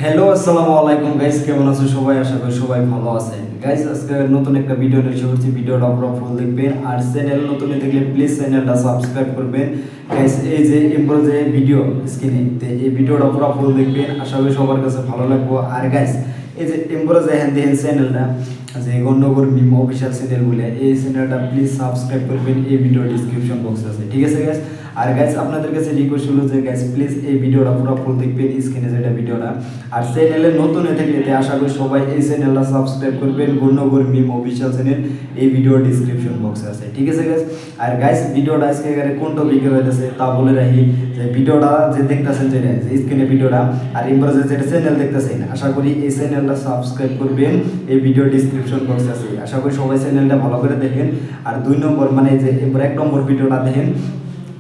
Hello আসসালামু আলাইকুম guys, কেমন আছো সবাই? আশা করি সবাই ভালো আছেন। গাইস আজকে নতুন একটা ভিডিও নিয়ে এসে পড়ছি। ভিডিওটা পুরো ফুল দেখবেন আর চ্যানেল নতুন দেখলে প্লিজ চ্যানেলটা সাবস্ক্রাইব করবেন। গাইস এই যে এরপর যে ভিডিও স্ক্রিনে এই ভিডিওটা পুরো ফুল দেখবেন, আশা করি সবার কাছে ভালো লাগবে। আর গাইস এই যে এরপর যে দেখেন চ্যানেলটা যে গন্ডগোল মিম অফিশিয়াল চ্যানেল বলে, এই চ্যানেলটা প্লিজ সাবস্ক্রাইব করবেন, এই ভিডিও ডিসক্রিপশন বক্সে আছে, ঠিক আছে গাইস? আর গাইস আপনাদের কাছে রিকোয়েস্ট হলো যে গাইস প্লিজ এই ভিডিওটা পুরো ফুল দেখবেন, স্ক্রিনে যেটা ভিডিওটা। আর চ্যানেলে নতুন হয়ে থাকলে আশা করি সবাই এই চ্যানেলটা সাবস্ক্রাইব করবেন, গন্ডগোল মিম অফিশিয়াল চ্যানেল, এই ভিডিও ডিসক্রিপশন বক্সে আছে, ঠিক আছে গাইস? আর গাইস ভিডিওটা আজকে এখানে কোন টপিকে রয়েছে তা বলে রাখি, যে ভিডিওটা যে দেখতেছেন যেটা স্ক্রিনে ভিডিওটা আর এরপর যেটা চ্যানেল দেখতেছেন, আশা করি এই চ্যানেলটা সাবস্ক্রাইব করবেন, এই ভিডিও ডিসক্রিপশন বক্সে আছে। আশা করি সবাই চ্যানেলটা ভালো করে দেখেন। আর 2 নম্বর মানে যে এরপর 1 নম্বর ভিডিওটা দেখেন।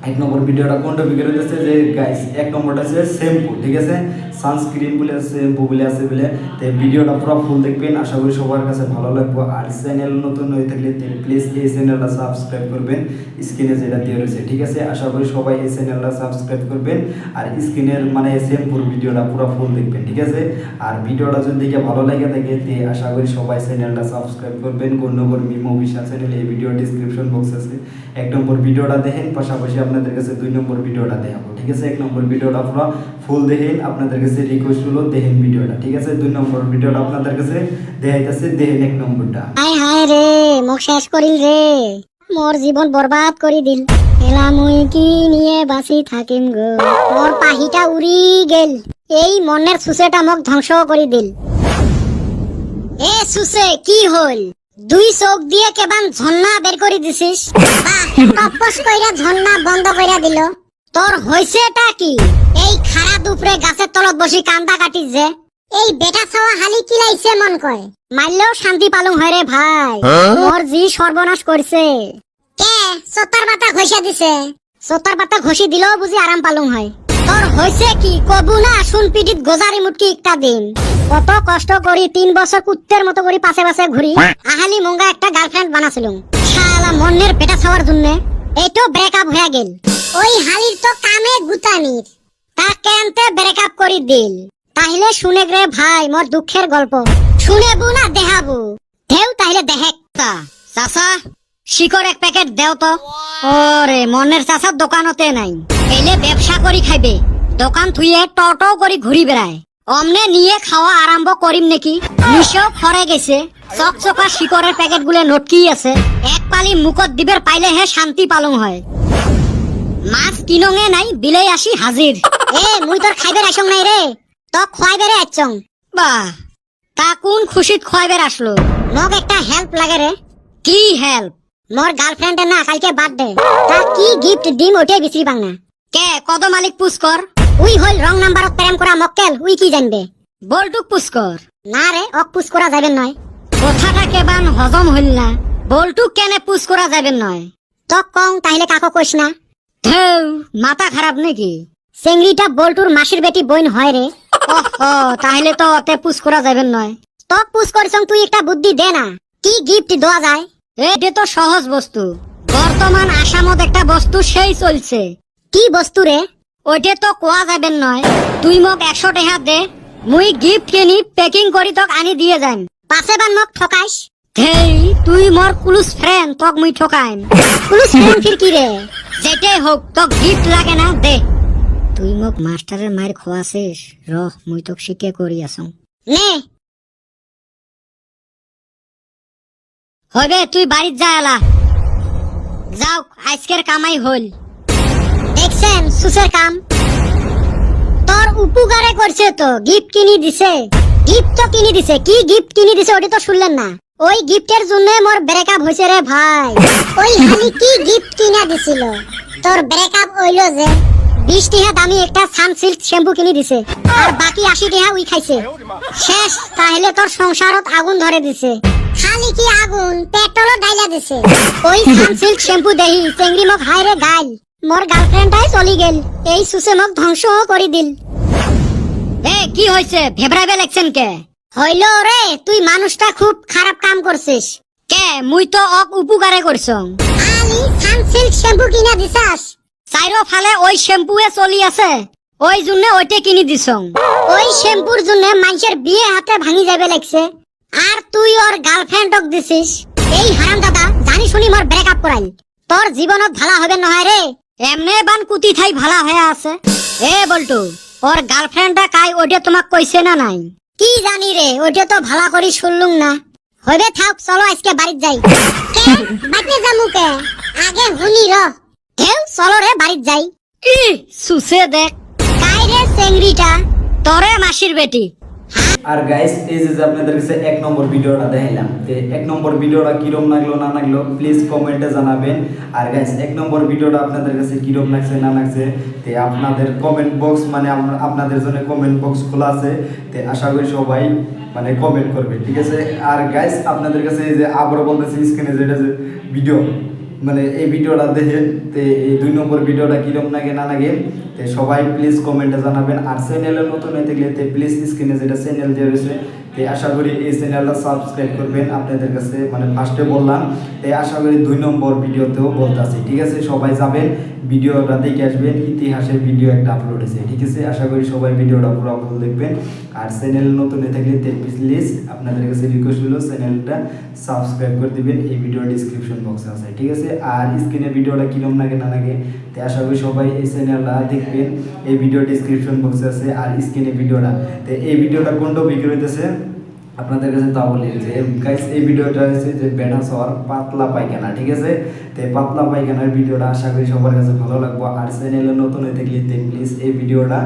1 নম্বর ভিডিওটা কোন টপিকে রয়েছে যে গাইস 1 নম্বরটা আছে শ্যাম্পু, ঠিক আছে? সানস্ক্রিন বলে আছে, শ্যাম্পু বলে আছে বলে, তো ভিডিওটা পুরো ফুল দেখবেন, আশা করি সবার কাছে ভালো লাগবে। আর চ্যানেল নতুন হয়ে থাকলে প্লিজ এই চ্যানেলটা সাবস্ক্রাইব করবেন, স্ক্রিনে যেটা দিয়ে রয়েছে, ঠিক আছে? আশা করি সবাই এই চ্যানেলটা সাবস্ক্রাইব করবেন আর স্ক্রিনের মানে শ্যাম্পুর ভিডিওটা পুরো ফুল দেখবেন, ঠিক আছে? আর ভিডিওটা যদি দেখে ভালো লাগে থাকে তে আশা করি সবাই চ্যানেলটা সাবস্ক্রাইব করবেন, গন্ডগোল মিম অফিশিয়াল চ্যানেল, এই ভিডিও ডিসক্রিপশন বক্স আছে। 1 নম্বর ভিডিওটা দেখেন, পাশাপাশি আপনাদের কাছে 2 নম্বর ভিডিওটা দেখাবো, ঠিক আছে? 1 নম্বর ভিডিওটা পুরো ফুল দেখেন, আপনাদের কাছে রিকোয়েস্ট হলো দেখেন ভিডিওটা, ঠিক আছে? 2 নম্বর ভিডিওটা আপনাদের কাছে দেখাইতেছে, দেখেন 1 নম্বরটা। হায় হায় রে, মোক শেষ করিল রে, মোর জীবন বরবাদ করি দিল। এলা মুই কি নিয়ে বাঁচি থাকিম গো, মোর পাহিটা উড়ি গেল, এই মনের সুসেটা মোক ধ্বংস করি দিল। এ সুসে কি হল? 2 চোখ দিয়ে কেবান ঝর্ণা বের করে দিছিস? বাহ, টপস কইরা ঝর্ণা বন্ধ কইরা দিল। তোর হইছেটা কি? এই খাড়া দুপুরে গাছের তলত বসি কান্দা কাটিস যে, এই বেটা ছাওয়া হালি কিলাইছে মন কয়, মারলেও শান্তি পালুম হয় রে ভাই। মোর জি সর্বনাশ করছে। কে সোতার পাতা ঘষা দিছে? সোতার পাতা ঘষি দিলেও বুঝি আরাম পালুম হয়। তোর হইছে কি কবু না? শুন পিটিত গোজারি মুটকি একটা দিন। কত কষ্ট করি 3 বছর কুত্তের মতো করি পাশে পাশে ঘুরি, আহালি মঙ্গা একটা গার্লফ্রেন্ড বানাছিলুম। শালা মনের পেটা ছাওয়ার জন্য এইটো ব্রেকআপ হয়ে গেল। ওই হালির তো কামে গুতানির, তা কেনতে ব্রেকআপ করি দিল? তাহলে শুনে রে ভাই মোর দুঃখের গল্প, শুনেবু না দেখাবো? দেও তাহলে দেহেক। চাচা শিকড় 1 প্যাকেট দেও তো। ওরে মনের চাচার দোকানতে নাই, এলে ব্যবসা করি খাইবে, দোকান থুয়ে টটো করি ঘুরি বেড়ায়। অমনে নিয়ে খাওয়া আরম্ভ করিম নাকি? নিশেও খরে গেছে, চকচকা শিকড়ের প্যাকেট গুলো নটকি আছে, 1 পালি মুখত দিবের পাইলে হে শান্তি পালং হয়। মাছ কিনঙে নাই, বিলেই আসি হাজির। এ মুই তোর খাইবের আসং নাই রে, তো খোয়াইবে রে আচং। বাহ, তা কোন খুশিত খোয়াইবে আসলো? মোক একটা হেল্প লাগে রে। কি হেল্প? মোর গার্লফ্রেন্ডের না কালকে বার্থডে, তা কি গিফট দিম ওটাই বিচরি পাং না। কে কত মালিক পুষ্কর? উই হল রং নাম্বারত প্রেম করা মক্কেল, উই কি জানবে? বলটুক পুষ্কর? না রে, অক পুষ করা যাবেন নয়। কথাটা কেবান হজম হইল না। বলটুক কেনে পুষ করা যাবেন নয়? তক কং তাহলে কাকো কইস না। ধেউ, মাথা খারাপ নাকি? চেংড়িটা বলটুর মাসির বেটি বইন হয় রে। ও তাহলে তো অতে পুষ করা যাবেন নয়। তক পুষ করছং, তুই একটা বুদ্ধি দে না, কি গিফট দেওয়া যায়? এটা তো সহজ বস্তু, বর্তমান আসামত একটা বস্তু সেই চলছে। কি বস্তু রে? ওইটা তো কোয়া যাবেন নয়। তুই মোক 100 টাকা দে, মুই গিফট কিনি প্যাকিং করি তক আনি দিয়ে যাইম। পাছে বান মোক ঠকাইস? হেই, তুই মোর ক্লোজ ফ্রেন্ড, তক মুই ঠকাইম। ক্লোজ ফ্রেন্ড ফির কি রে? যেটাই হোক তক গিফট লাগে না, দে। তুই মোক মাস্টারের মায়ের খোয়াছিস, রহ মুই তোক শিখে করি আসং। নে হইবে, তুই বাড়িত যা এলা। যাও, আজকের কামাই হল। দেখছেন সুসের কাম? তোর উপকারে করছে তো, গিফট কিনি দিছে। গিফট তো কিনি দিছে, কি গিফট কিনি দিছে ওটা তো শুনলেন না? ওই গিফটের জন্য মোর ব্রেকআপ হইছে রে ভাই। ওই হালি কি গিফট কিনা দিছিল? তোর ব্রেকআপ হইল যে 20 টাকা দামি একটা সানসিল্ক শ্যাম্পু কিনি দিছে, আর বাকি 80 টাকা উই খাইছে। শেষ, তাহলে তোর সংসারত আগুন ধরে দিছে। খালি কি আগুন, পেট্রোলও ডাইলা দিছে। ওই সানসিল্ক শ্যাম্পু দেহি চেংড়ি মোক হাইরে গাইল, মোর গার্লফ্রেন্ডটাই চলি গেল, এই সুসে মোক ধ্বংস করে দিল। এ কি হইছে? ভেবরাইবে লাগছেন কে? হইল রে, তুই মানুষটা খুব খারাপ কাম করছিস। কে? মুই তো অক উপকারে করছং। আলি সানসিল্ক শ্যাম্পু কিনা দিছাস? চাইরো ফালে ওই শ্যাম্পুয়ে চলি আছে, ওই জন্য ওইটা কিনে দিছ। ওই শ্যাম্পুর জন্য মানুষের বিয়ে হাতে ভাঙি যাবে লাগছে, আর তুই ওর গার্লফ্রেন্ডক দিছিস। এই হারাম দাদা জানি শুনি মোর ব্রেকআপ করাইল। তোর জীবনত ভালা হবে নহয় রে, এমনে বান কুতি থাই ভালা হয়ে আছে। এ বলটু, ওর গার্লফ্রেন্ডটা কাই ওটা তোমাক কইছে না নাই? কি জানি রে, ওটা তো ভালা করি শুনলুম না। হইবে থাক, চলো আজকে বাড়িত যাই। কে বাড়িতে যামু কে? আগে হুনি র। কেউ চলো রে বাড়িত যাই। কি সুসে দেখ কাই রে চেংড়িটা? তোরে মাসির বেটি। আর গাইস এই যে আপনাদের কাছে 1 নম্বর ভিডিওটা দেখাইলাম, তো 1 নম্বর ভিডিওটা কিরম লাগলো না লাগলো প্লিজ কমেন্টে জানাবেন। আর গাইস 1 নম্বর ভিডিওটা আপনাদের কাছে কিরম লাগছে না লাগছে তে আপনাদের কমেন্ট বক্স মানে আপনাদের জন্য কমেন্ট বক্স খোলা আছে, তে আশা করি সবাই মানে কমেন্ট করবে, ঠিক আছে। আর গাইস আপনাদের কাছে এই যে আবারও বলতেছি, স্ক্রিনে যেটা যে ভিডিও মানে এই ভিডিওটা দেখে তে এই 2 নম্বর ভিডিওটা কিরম লাগে না লাগে তে সবাই প্লিজ কমেন্টে জানাবেন। আর চ্যানেলে নতুন হয়ে থাকলে তে প্লিজ স্ক্রিনে যেটা চ্যানেল দেওয়া রয়েছে তে আশা করি এই চ্যানেলটা সাবস্ক্রাইব করবেন। আপনাদের কাছে মানে ফার্স্টে বললাম, তে আশা করি 2 নম্বর ভিডিওতেও বলতেছি, ঠিক আছে। সবাই যাবেন ভিডিওটা দেখে আসবেন, ইতিহাসের ভিডিও একটা আপলোড হয়েছে, ঠিক আছে। আশা করি সবাই ভিডিওটা পুরো আপলোড দেখবেন। আর চ্যানেল নতুন হয়ে থাকলে তে প্লিজ আপনাদের কাছে রিকোয়েস্ট হলো চ্যানেলটা সাবস্ক্রাইব করে দিবেন, এই ভিডিওর ডিসক্রিপশন বক্সে আছে, ঠিক আছে। আর স্ক্রিনে ভিডিওটা কিরম লাগে না লাগে তে আশা করি সবাই এই চ্যানেলটা দেখবেন, এই ভিডিও ডিসক্রিপশন বক্সে আছে। আর স্ক্রিনে ভিডিওটা তে এই ভিডিওটা কোন টপিকে হইতেছে আপনাদের কাছে তা বলি যে গাইস এই ভিডিওটা হচ্ছে যে বেটা সর পাতলা পায়খানা, ঠিক আছে। তো পাতলা পায়খানার ভিডিওটা আশা করি সবার কাছে ভালো লাগবে। আর চ্যানেলে নতুন হয়ে থাকলে প্লিজ এই ভিডিওটা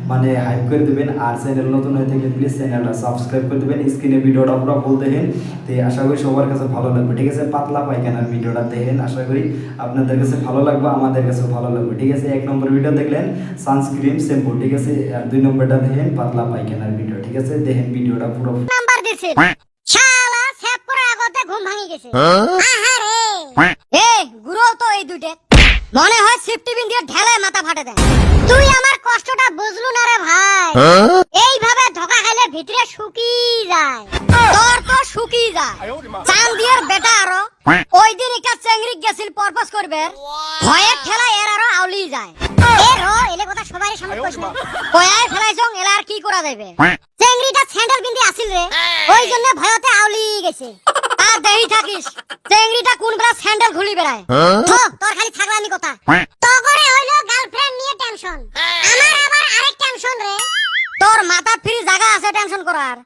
মানে হাইপ করে দেবেন। আর চ্যানেল নতুন হয়ে থাকলে প্লিজ চ্যানেলটা সাবস্ক্রাইব করে দেবেন, স্ক্রিনে ভিডিওটা পুরো ফুল দেখেন, তো আশা করি সবার কাছে ভালো লাগবে, ঠিক আছে। পাতলা পায়খানার ভিডিওটা দেখেন, আশা করি আপনাদের কাছে ভালো লাগবে, আমাদের কাছেও ভালো লাগবে, ঠিক আছে। 1 নম্বর ভিডিও দেখলেন সানস্ক্রিন শ্যাম্পু, ঠিক আছে। আর 2 নম্বরটা দেখেন পাতলা পায়খানার ভিডিও, ঠিক আছে। দেখেন ভিডিওটা পুরো নাম্বার দিছে শালা সেভ করে আগতে ঘুম ভাঙি গেছে। আহারে এ গুরু তো এই দুইটা মনে হয় সিফটি বিন দিয়ে ঢেলায় মাথা ফাটে দেয়। তুই আমার কষ্টটা বুঝলু না রে ভাই, এইভাবে ধোকা খাইলে ভিতরে শুকিয়ে যায়। তোর তো শুকিয়ে যায় চান দিয়ের বেটা। আরো ওই দিন একটা চেংড়ি গেছিল পারপাস করবে, ভয়ে ঠেলা এর আরো আউলি যায়। এ রো এলে কথা সবাই সামনে কইছ না, কয়ায় ফেলাইছং এলা আর কি করা যাবে? চেংড়িটা স্যান্ডেল বিন্দি আসিল রে, ওই জন্য ভয়তে আউলি গেছে। আর দেই থাকিস চেংড়িটা কোন বেলা স্যান্ডেল খুলি বেড়ায়। তো তোর খালি থাকলানি কথা, তো করে হইলো গার্লফ্রেন্ড নিয়ে টেনশন, আমার আবার আরেক টেনশন রে। তোর মাথা ফ্রি জায়গা আছে টেনশন করার?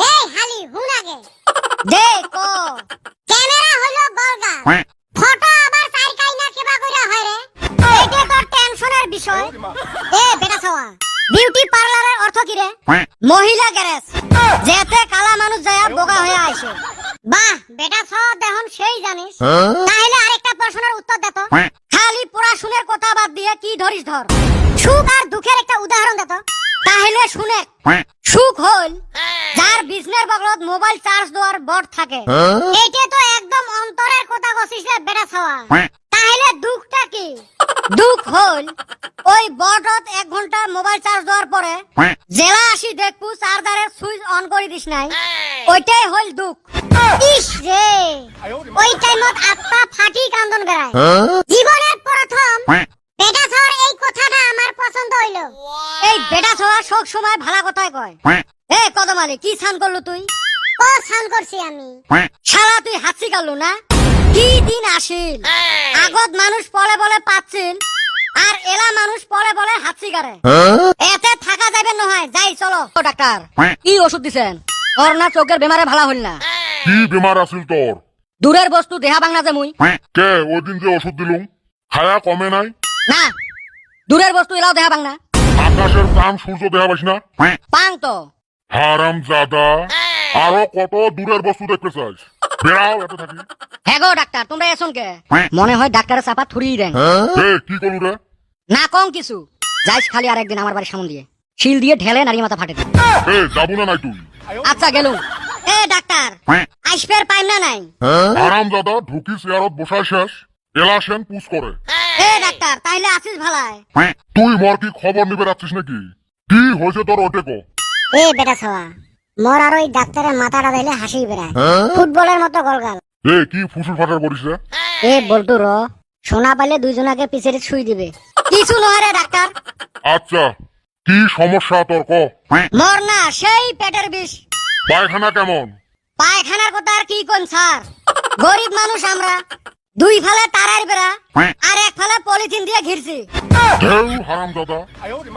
এই খালি হুন আগে দেখ ক্যামেরা হইলো বলগার, ফটো আবার চাই কাই না কেবা কইরা হয় রে। এইটা তোর টেনশনের বিষয়। এ বেটা ছাওয়া, বিউটি পার্লারের অর্থ কি রে? মহিলা গ্যারেজ, যেতে কালা মানুষ যায় বোকা হয়ে আইছে। বাহ বেটা ছাওয়া দেখুন সেই জানিস। তাহলে আরেকটা প্রশ্নের উত্তর দে তো, খালি পড়াশোনার কথা বাদ দিয়ে কি ধরিস ধর, সুখ আর দুঃখের একটা উদাহরণ দে তো। তাহলে শুনে সুখ হল যার বিজনেস বগলত মোবাইল চার্জ দেওয়ার বট থাকে, এইটা তো একদম অন্তরের কথা কইছিস রে বেটা ছাওয়া। তাহলে দুঃখটা কি? দুঃখ হল ওই বটত 1 ঘন্টা মোবাইল চার্জ দেওয়ার পরে জেলা আসি দেখবো চার্জারের সুইচ অন করে দিস নাই, ওইটাই হল দুঃখ। ইস রে ওই টাইমত আত্মা ফাটি কান্দন বেড়ায়। জীবনের প্রথম বেটা ছাওয়ার এই কথাটা আমার পছন্দ হইলো। এই বেটা ছাওয়া সব সময় ভালো কথাই কয়। এ কদমালি কি ছান করলু তুই? ও ছান করছি আমি। শালা তুই হাসি গালু না? কি দিন আসিল আগত মানুষ পলে বলে পাচ্ছিল, আর এলা মানুষ পলে বলে হাসি গারে। এতে থাকা যাবে নহয়, যাই চলো। ডাক্তার কি ওষুধ দিছেন? তোর না চোখের বেমারে ভালো হইল না? কি বেমার আছিল তোর? দূরের বস্তু দেহা বাংলা যে মুই। কে ওই দিন যে ওষুধ দিলুম খায়া কমে নাই? না দূরের বস্তু এলাও দেহা বাংলা। আকাশের চাঁদ সূর্য দেখা পাইস না? পাং তো হারাম জাদা, আরো কত দূরের বস্তু দেখতে চাস? বেড়াও এত থাকি। হ্যাঁ গো ডাক্তার, তোমরা এসন কে? মনে হয় ডাক্তারের চাপা থুরি দেন। কি করলু রে? না কম কিছু, যাইস খালি আর একদিন আমার বাড়ির সামন দিয়ে শিল দিয়ে ঢেলে নারী মাথা ফাটে দিন। যাবো না নাই তুই? আচ্ছা গেলুম। এ ডাক্তার আইসপের পাইম না নাই? হারাম জাদা ঢুকি চেয়ারত বসায় শেষ এলা সেন পুষ করে। এ ডাক্তার তাইলে আসিস ভালাই। তুই মোর কি খবর নিবে রাখছিস নাকি? কি হয়েছে তোর ওটে কো? এ বেটা ছাওয়া, মোর আর ওই ডাক্তারের মাথাটা দিলে হাসি বেড়ায়, ফুটবলের মতো গলগাল। কি ফুসুল ফাটার করিস রে? এ বল্টু র শোনা পাইলে দুইজনাকে পিছের শুই দিবে। কিছু নয় রে ডাক্তার। আচ্ছা কি সমস্যা তোর ক? মোর না সেই পেটের বিষ। পায়খানা কেমন? পায়খানার কথা আর কি কোন স্যার, গরিব মানুষ আমরা, দুই ফালে তারার বেড়া আর এক ফালে পলিথিন দিয়ে ঘিরছি। ঢেউ হারামজাদা,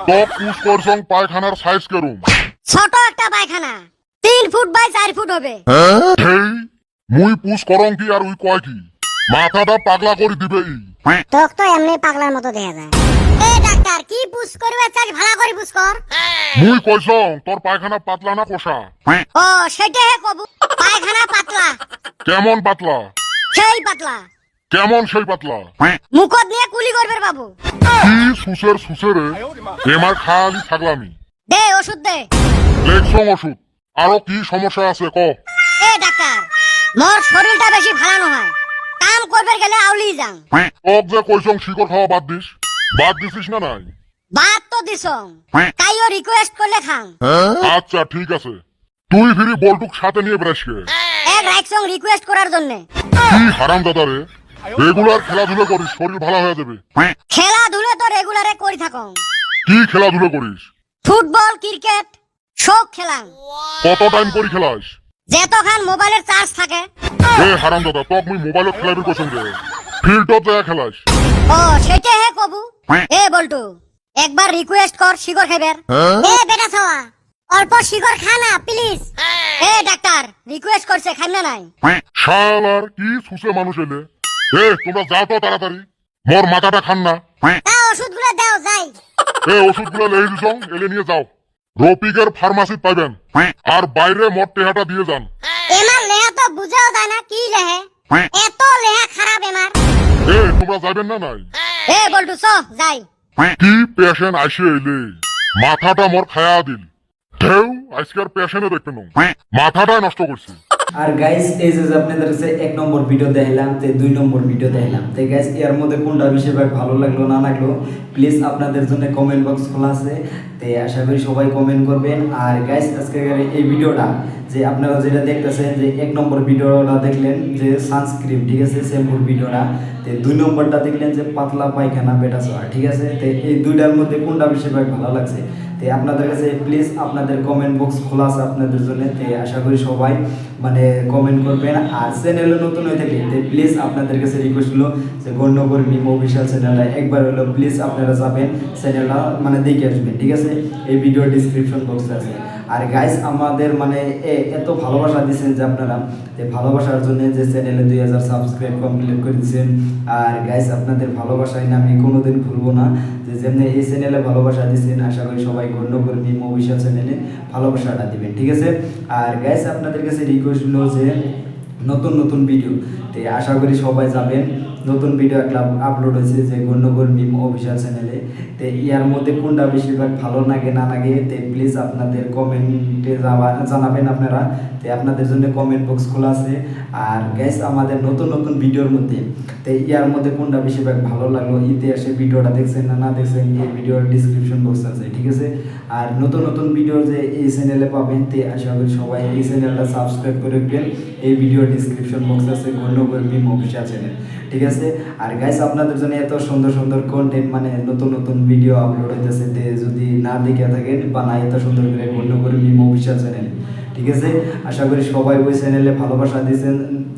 তোক পুশ করছং পায়খানার সাইজ কেরুম? ছোট একটা পায়খানা, 3 ফুট বাই 4 ফুট হবে। হেই, মুই পুশ করং কি আর উই কয় কি? মাথাটা পাগলা করে দিবে ই। তোক তো এমনি পাগলার মতো দেখা যায়। এ ডাক্তার, কি পুশ করবে চাই, ভালো করে পুশ কর। মুই কইছং তোর পায়খানা পাতলা না কষা? ও সেটা হে কবু, পায়খানা পাতলা। কেমন পাতলা? সেই পাতলা। কেমন সেই পাতলা? মুখত নিয়ে কুলি করবে বাবু। কি সুসের সুসেরে এমার খালি থাকলামি। দে ওষুধ দে। লেখছং ওষুধ, আরো কি সমস্যা আছে ক? এ ডাক্তার, মোর শরীরটা বেশি ভালো হয়, কাম করবে গেলে আউলি যাং। তোক যে কইছং শিকড় খাওয়া বাদ দিস, বাদ দিছিস না নাই? বাদ তো দিছং, তাইও রিকোয়েস্ট করলে খাং। আচ্ছা ঠিক আছে, তুই ফিরি বলটুক সাথে নিয়ে বেড়াসকে। এক রাইকসং রিকোয়েস্ট করার জন্য। কি হারামজাদা রে, রেগুলার খেলাধুলা করিস, শরীর ভালো হয়ে যাবে। খেলাধুলা তো রেগুলারে করি থাকং। কি খেলাধুলা করিস? ফুটবল, ক্রিকেট সব খেলাম। কত টাইম করি খেলাস? যেতখান মোবাইলের চার্জ থাকে। এ হারামজাদা, তোক মুই মোবাইলত খেলাবি কইছং রে, ফিল্ডত যায় খেলাস। ও সেটা হে কবু। এ বলটু, একবার রিকোয়েস্ট কর শিকড় খাইবার। এ বেটা ছাওয়া, অল্প শিকড় খা না প্লিজ। এ ডাক্তার, রিকোয়েস্ট করছে, খাই না নাই। শালার কি সুসে মানুষ এলে। এ তোমরা যাও তো তাড়াতাড়ি, মোর মাথাটা খান না। তা ওষুধগুলো দাও যাই। এ ওষুধগুলো লেই দিছং, এলে নিয়ে যাও, রফিকের ফার্মাসিত পাইবেন। আর বাইরে মোট টেহাটা দিয়ে যান। এমার লেহা তো বুঝাও যায় না, কি লেহে এত লেহা খারাপ এমার। এ তোমরা যাবেন না নাই? এ বলটু চ যাই। কি পেশেন্ট আইসে এলে, মাথাটা মোর খায়া দিল। ঢেউ আজকের পেশেন্টে দেখতে নো, মাথাটাই নষ্ট করছি। আর গাইস, এই যে আপনাদের কাছে 1 নম্বর ভিডিও দেখাইলাম, তে 2 নম্বর ভিডিও দেখাইলাম, তে গাইস এর মধ্যে কোনটা বেশিরভাগ ভালো লাগলো না লাগলো প্লিজ আপনাদের জন্য কমেন্ট বক্স খোলা আছে, তে আশা করি সবাই কমেন্ট করবেন। আর গাইস আজকের এই ভিডিওটা যে আপনারা যেটা দেখতেছেন, যে 1 নম্বর ভিডিওটা দেখলেন যে সানস্ক্রিন, ঠিক আছে, শ্যাম্পুর ভিডিওটা, তে 2 নম্বরটা দেখলেন যে পাতলা পায়খানা পেটা ছোঁয়া, ঠিক আছে। তে এই দুইটার মধ্যে কোনটা বেশিরভাগ ভালো লাগছে, তে আপনাদের কাছে প্লিজ আপনাদের কমেন্ট বক্স খোলা আছে আপনাদের জন্য, তে আশা করি সবাই মানে কমেন্ট করবেন। আর চ্যানেলে নতুন হয়ে থাকলে প্লিজ আপনাদের কাছে রিকোয়েস্ট হলো যে গণ্যকর মিম অফিসিয়াল চ্যানেলটা একবার হলো প্লিজ আপনারা যাবেন, চ্যানেলটা মানে দেখে আসবেন, ঠিক আছে, এই ভিডিও ডিসক্রিপশন বক্সে আছে। আর গাইস আমাদের মানে এত ভালোবাসা দিচ্ছেন যে আপনারা, যে ভালোবাসার জন্য যে চ্যানেলে 2000 সাবস্ক্রাইব কমপ্লিট করে দিচ্ছেন। আর গাইস আপনাদের ভালোবাসায় না আমি কোনোদিন ভুলবো না, যে যেমনি এই চ্যানেলে ভালোবাসা দিচ্ছেন, আশা করি সবাই গণ্যকর মিম অফিসিয়াল চ্যানেলে ভালোবাসাটা দিবেন, ঠিক আছে। আর গাইস আপনাদের কাছে রিকোয়েস্ট হলো যে নতুন নতুন ভিডিও, তে আশা করি সবাই যাবেন, নতুন ভিডিও একটা আপলোড হয়েছে যে গণ্যকর মিম অফিসিয়াল চ্যানেলে, তে ইয়ার মধ্যে কোনটা বেশিরভাগ ভালো লাগে না লাগে তে প্লিজ আপনাদের কমেন্টে জানাবেন আপনারা, তে আপনাদের জন্য কমেন্ট বক্স খোলা আছে। আর গাইস আমাদের নতুন নতুন ভিডিওর মধ্যে তে ইয়ার মধ্যে কোনটা বেশিরভাগ ভালো লাগলো, ইতিহাসে ভিডিওটা দেখছেন না না দেখছেন, এই ভিডিওর ডিসক্রিপশন বক্স আছে, ঠিক আছে। আর নতুন নতুন ভিডিও যে এই চ্যানেলে পাবেন, তে আশা করি সবাই এই চ্যানেলটা সাবস্ক্রাইব করে রাখবেন, এই ভিডিও ডিসক্রিপশন বক্স আছে গণ্যকর মিম অফিসিয়াল চ্যানেল, ঠিক আছে। আর গাইস আপনাদের জন্য এত সুন্দর সুন্দর কন্টেন্ট মানে নতুন নতুন ভিডিও আপলোড হইতেছে, তে যদি না দেখে থাকেন বা না এত সুন্দর করে গণ্যকর মিম অফিসিয়াল চ্যানেল, ঠিক আছে। আশা করি সবাই ওই চ্যানেলে ভালোবাসা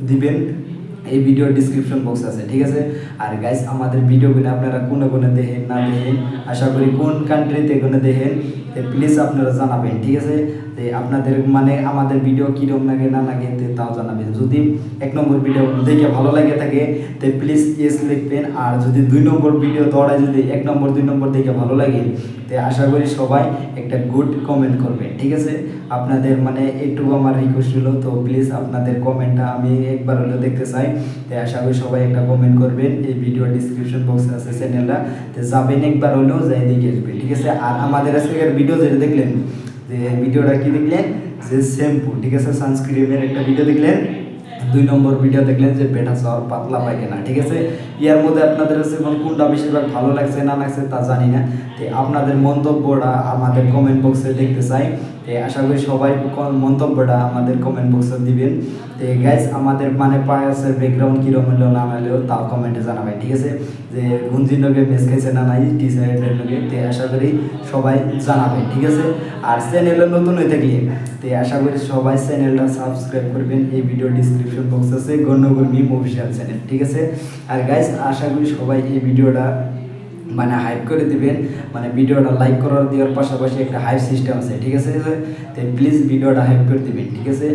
দিবেন, এই ভিডিওর ডিসক্রিপশন বক্স আছে, ঠিক আছে। আর গাইস আমাদের ভিডিওগুলো আপনারা কোনে কোনে দেখেন না দেখেন, আশা করি কোন কান্ট্রিতে কোনে দেখেন, প্লিজ আপনারা জানাবেন, ঠিক আছে। যে আপনাদের মানে আমাদের ভিডিও কীরকম লাগে না লাগে তাও জানাবেন। যদি 1 নম্বর ভিডিও দেখে ভালো লাগে থাকে তো প্লিজ ইয়েস লিখবেন। আর যদি 2 নম্বর ভিডিও দৌড়ায় যদি 1 নম্বর 2 নম্বর দেখে ভালো লাগে তো আশা করি সবাই একটা গুড কমেন্ট করবেন, ঠিক আছে। আপনাদের মানে একটু আমার রিকোয়েস্ট হলো, তো প্লিজ আপনাদের কমেন্টটা আমি একবার হলেও দেখতে চাই, তো আশা করি সবাই একটা কমেন্ট করবেন। এই ভিডিও ডিসক্রিপশন বক্সে আছে চ্যানেলটা, তো যাবেন একবার হলেও যাই দেখে আসবেন, ঠিক আছে। আর আমাদের আজকের ভিডিও যেটা দেখলেন, যে ভিডিওটা কি দেখলেন যে শ্যাম্পু, ঠিক আছে, সানস্ক্রিনের একটা ভিডিও দেখলেন। 2 নম্বর ভিডিও দেখলেন যে পেটা চাওয়ার পাতলা পায়খানা, ঠিক আছে। ইয়ার মধ্যে আপনাদের কাছে কোনটা বেশিরভাগ ভালো লাগছে না লাগছে তা জানি না, তো আপনাদের মন্তব্যটা আমাদের কমেন্ট বক্সে দেখতে চাই। তো আশা করি সবাই মন্তব্যটা আমাদের কমেন্ট বক্সে দিবেন। তো গাইস আমাদের মানে পায়াসের ব্যাকগ্রাউন্ড কীরকম হলো না হলেও তাও কমেন্টে জানাবেন, ঠিক আছে? যে গুঞ্জির নগে মেস খাইছে না নাই টি সাইডের নগে, তো আশা করি সবাই জানাবেন, ঠিক আছে? আর চ্যানেলে নতুন হয়ে থাকলে তো আশা করি সবাই চ্যানেলটা সাবস্ক্রাইব করবেন। এই ভিডিও ডিসক্রিপশন বক্স আছে গণ্যগর মিম অফিসিয়াল চ্যানেল, ঠিক আছে? আর গাইস আশা করি সবাই এই ভিডিওটা মানে হাইপ করে দিবেন, মানে ভিডিওটা লাইক করার দেওয়ার পাশাপাশি একটা হাইপ সিস্টেম আছে, ঠিক আছে? তো প্লিজ ভিডিওটা হাইপ করে দিবেন, ঠিক আছে?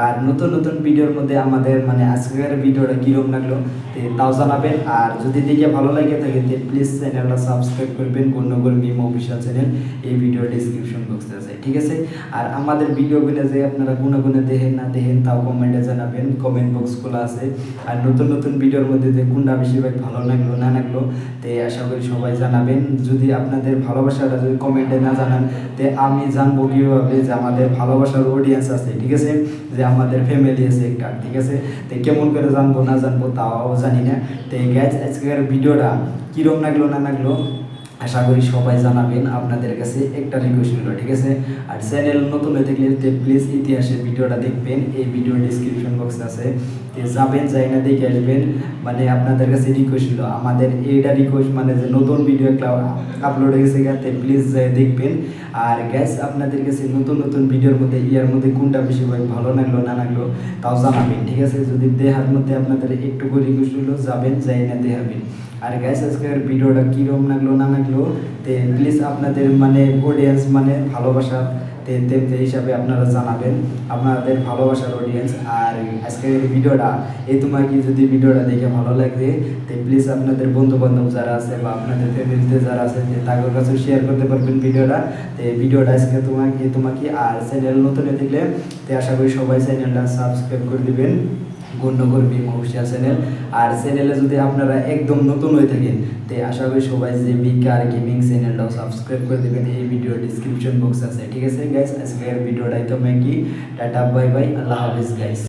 আর নতুন নতুন ভিডিওর মধ্যে আমাদের মানে আজকের ভিডিওটা কীরকম লাগলো তো তাও জানাবেন। আর যদি দেখে ভালো লাগে থাকে তো প্লিজ চ্যানেলটা সাবস্ক্রাইব করবেন, গণ্যগর মিম অফিসিয়াল চ্যানেল এই ভিডিও ডিসক্রিপশন বক্সে আছে, ঠিক আছে? আর আমাদের ভিডিওগুলো যে আপনারা গুনে দেখেন না দেখেন তাও কমেন্টে জানাবেন, কমেন্ট বক্স খোলা আছে। আর নতুন নতুন ভিডিওর মধ্যে যে কোনটা বেশিরভাগ ভালো লাগলো না লাগলো তো আশা করি সবাই জানাবেন। যদি আপনাদের ভালোবাসাটা যদি কমেন্টে না জানান তো আমি জানবো কীভাবে যে আমাদের ভালোবাসার অডিয়েন্স আছে, ঠিক আছে? যে আমাদের ফ্যামিলি আছে একটা, ঠিক আছে? তো কেমন করে জানবো না জানবো তাও জানি না। তো গাইস আজকের ভিডিওটা কীরকম লাগলো না লাগলো আশা করি সবাই জানাবেন। আপনাদের কাছে একটা রিকোয়েস্ট হলো, ঠিক আছে? আর চ্যানেল নতুন হয়ে থাকলে প্লিজ ইতিহাসের ভিডিওটা দেখবেন, এই ভিডিও ডিসক্রিপশন বক্সে আছে, যাবেন যাই না দেখে আসবেন। মানে আপনাদের কাছে রিকোয়েস্ট হলো, আমাদের এইটা রিকোয়েস্ট মানে যে নতুন ভিডিও একটা আপলোড হয়ে গেছে গাতে প্লিজ যাই দেখবেন। আর গ্যাস আপনাদের কাছে নতুন নতুন ভিডিওর মধ্যে ইয়ার মধ্যে কোনটা বেশি ভালো লাগলো না লাগলো তাও জানাবেন, ঠিক আছে? যদি দেহার মধ্যে আপনাদের একটু করে রিকোয়েস্ট হলো যাবেন যাই না দেখাবেন। আর গ্যাস আজকের ভিডিওটা কীরকম লাগলো না লাগলো তো প্লিজ আপনাদের মানে অডিয়েন্স মানে ভালোবাসা হিসাবে আপনারা জানাবেন, আপনাদের ভালোবাসার অডিয়েন্স। আর আজকের ভিডিওটা তোমাকে যদি ভিডিওটা দেখে ভালো লাগে তো প্লিজ আপনাদের বন্ধু বান্ধব যারা আছে বা আপনাদের ফ্যামিলিতে যারা আছে তাদের কাছে শেয়ার করতে পারবেন ভিডিওটা। তো ভিডিওটা আজকে তোমাকে আর চ্যানেল নতুন হয়ে থাকলে তো আশা করি সবাই চ্যানেলটা সাবস্ক্রাইব করে দিবেন, গণ্যগর মিম অফিসিয়াল চ্যানেল। আর চ্যানেলে যদি আপনারা একদম নতুন হয়ে থাকেন তো আশা করি সবাই যে বিকার গেমিং চ্যানেলটাও সাবস্ক্রাইব করে দেবেন, এই ভিডিও ডিসক্রিপশন বক্স আছে, ঠিক আছে গাইস? আজকের ভিডিওটা তোমাকে টাটা বাই বাই, আল্লাহ হাফিজ গাইস।